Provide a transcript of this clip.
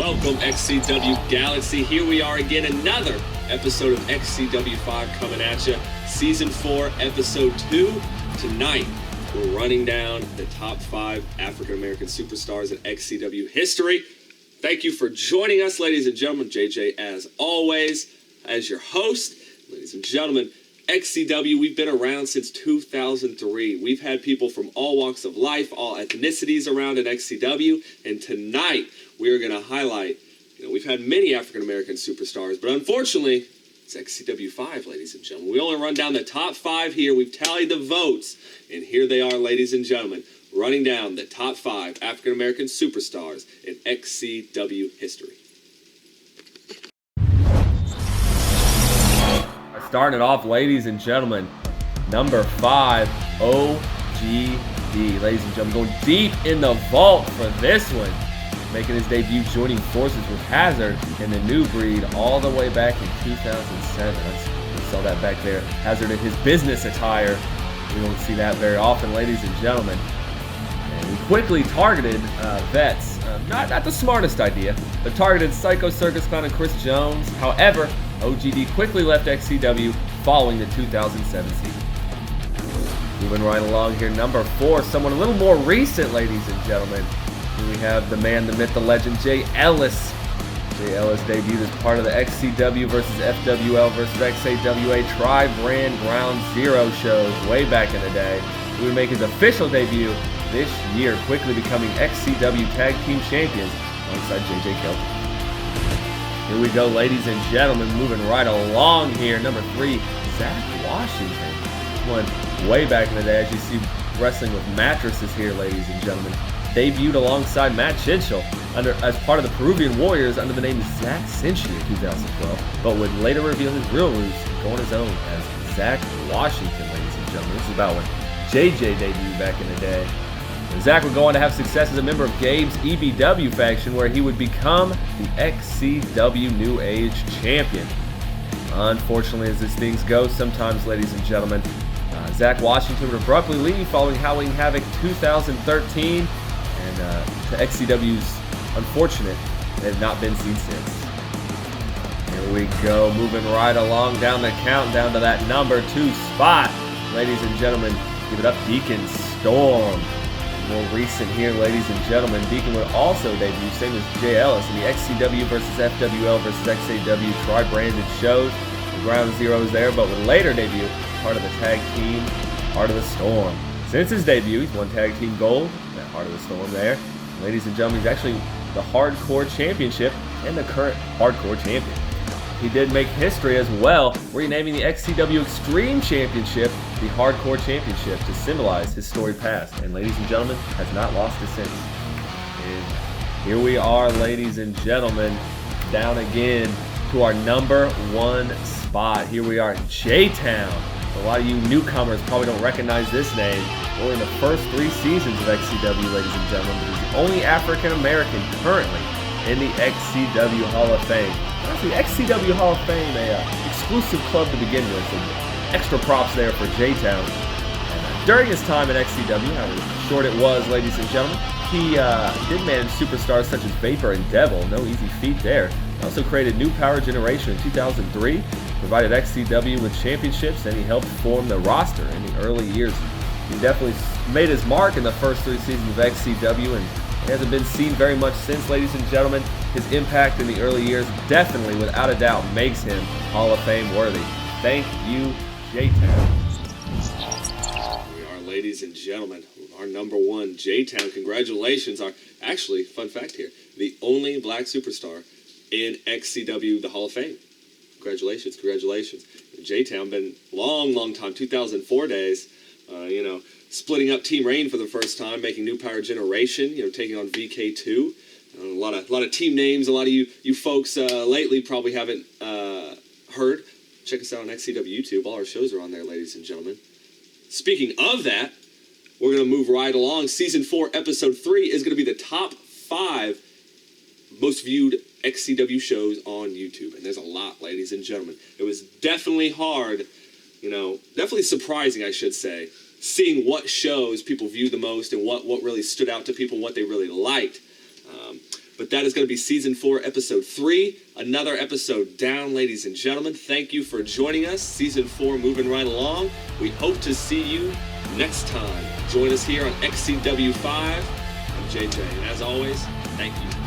Welcome, XCW Galaxy. Here we are again, another episode of XCW 5 coming at you. Season 4, Episode 2. Tonight, we're running down the top 5 African American superstars in XCW history. Thank you for joining us, ladies and gentlemen. JJ, as always, as your host. Ladies and gentlemen, XCW, we've been around since 2003. We've had people from all walks of life, all ethnicities around in XCW, and tonight we're going to highlight, we've had many African-American superstars, but unfortunately, it's XCW 5, ladies and gentlemen. We only run down the top 5 here. We've tallied the votes, and here they are, ladies and gentlemen, running down the top 5 African-American superstars in XCW history. Starting it off, ladies and gentlemen, number 5, OGD. Ladies and gentlemen, going deep in the vault for this one. Making his debut, joining forces with Hazard in the new breed all the way back in 2007. We saw that back there. Hazard in his business attire. We don't see that very often, ladies and gentlemen. And we quickly targeted vets. Not the smartest idea, but targeted Psycho Circus Clown and Chris Jones. However, OGD quickly left XCW following the 2007 season. Moving right along here, number 4, someone a little more recent, ladies and gentlemen. Here we have the man, the myth, the legend, Jay Ellis. Jay Ellis debuted as part of the XCW versus FWL versus XAWA Tri-Brand Ground Zero shows way back in the day. He would make his official debut this year, quickly becoming XCW Tag Team Champions alongside JJ Kelton. Here we go, ladies and gentlemen, moving right along here. Number 3, Zach Washington. One way back in the day, as you see, wrestling with mattresses here, ladies and gentlemen. Debuted alongside Matt Chinchell as part of the Peruvian Warriors under the name Zach Cinchi in 2012, but would later reveal his real roots and go on his own as Zach Washington, ladies and gentlemen. This is about when JJ debuted back in the day. And Zach would go on to have success as a member of Gabe's EBW faction, where he would become the XCW New Age Champion. Unfortunately, as these things go, sometimes, ladies and gentlemen, Zach Washington would abruptly leave following Halloween Havoc 2013, and to XCW's unfortunate, they have not been seen since. Here we go, moving right along down the countdown to that number 2 spot. Ladies and gentlemen, give it up, Deacon Storm. More recent here, ladies and gentlemen, Deacon would also debut, same as Jay Ellis, in the XCW versus FWL versus XAW Tri-Branded shows. The Ground Zeroes there, but would later debut part of the tag team Heart of the Storm. Since his debut, he's won tag team gold, that Heart of the Storm there. Ladies and gentlemen, he's actually the Hardcore Championship and the current Hardcore Champion. He did make history as well, renaming the XCW Extreme Championship the Hardcore Championship to symbolize his storied past. And ladies and gentlemen, has not lost it since. And here we are, ladies and gentlemen, down again to our number 1 spot. Here we are in J-Town. A lot of you newcomers probably don't recognize this name. Only in the first 3 seasons of XCW, ladies and gentlemen, but he's the only African American currently in the XCW Hall of Fame. That's the XCW Hall of Fame, a exclusive club to begin with, and extra props there for J-Town. And during his time at XCW, however short it was, ladies and gentlemen, he did manage superstars such as Vapor and Devil, no easy feat there. He also created New Power Generation in 2003, provided XCW with championships, and he helped form the roster in the early years. He definitely made his mark in the first 3 seasons of XCW, and he hasn't been seen very much since, ladies and gentlemen. His impact in the early years definitely, without a doubt, makes him Hall of Fame worthy. Thank you, J-Town. We are, ladies and gentlemen, our number 1, J-Town. Congratulations. Actually, fun fact here, the only black superstar in XCW, the Hall of Fame. Congratulations, congratulations. J-Town, been long time, 2004 days, splitting up Team Reign for the first time, making New Power Generation, taking on VK2. A lot of team names. A lot of you folks lately probably haven't heard. Check us out on XCW YouTube. All our shows are on there, ladies and gentlemen. Speaking of that, we're going to move right along. Season 4, Episode 3 is going to be the top 5 most viewed XCW shows on YouTube. And there's a lot, ladies and gentlemen. It was definitely hard, definitely surprising, I should say, seeing what shows people viewed the most and what really stood out to people and what they really liked. But that is going to be Season 4, Episode 3. Another episode down, ladies and gentlemen. Thank you for joining us. Season 4 moving right along. We hope to see you next time. Join us here on XCW 5. I'm JJ, and as always, thank you.